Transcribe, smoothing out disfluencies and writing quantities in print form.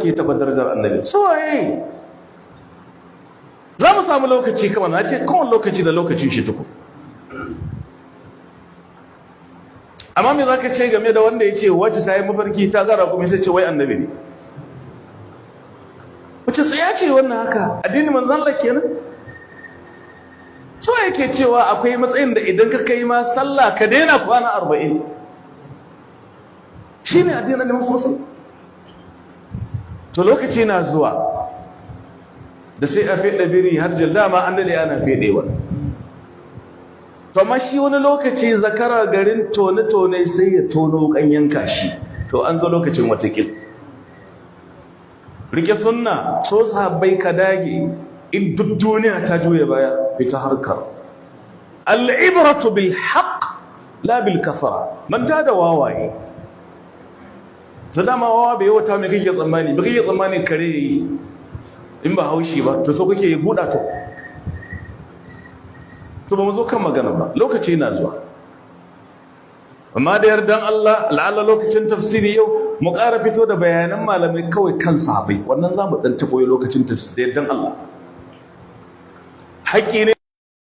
ke taɓa darajar annabi sawaye za mu samu lokaci kawai na ce kowane lokaci da lokacin shi tuku amma me za ka ce game da wanda ya ce wacce ta yi mafarki ta gara kuma sai ce wai annabi ne wace tsaya ce wannan haka addini manzan Allah kenan so yake cewa akwai matsayin da idan ka kai ma sallah ka daina kwana 40 shine addinin da musulmi to lokaci na zuwa da sai a fede biri har jalda ma an dade ana fedewa to amma shi wani lokaci zakara garin tone sai ya tono kan yanka shi to an zo lokacin watakil rike sunna so sahabbai ka dage in duk duniya ta juye baya fita harkar al-ibratu bil haqq la bil kafara man ta da wawaye to dama wawa bai wata mai kake tsammani kare yayi in ba haushi ba to so kake yi buda to ba mu zo kan magana ba lokaci na zuwa amma da yardan Allah la'alla lokacin tafsiri yau mu ƙara fito da bayanan malamai kawai kan sahabbai wannan zamu dan tabo lokacin tafsiri da yardan Allah haƙƙi ne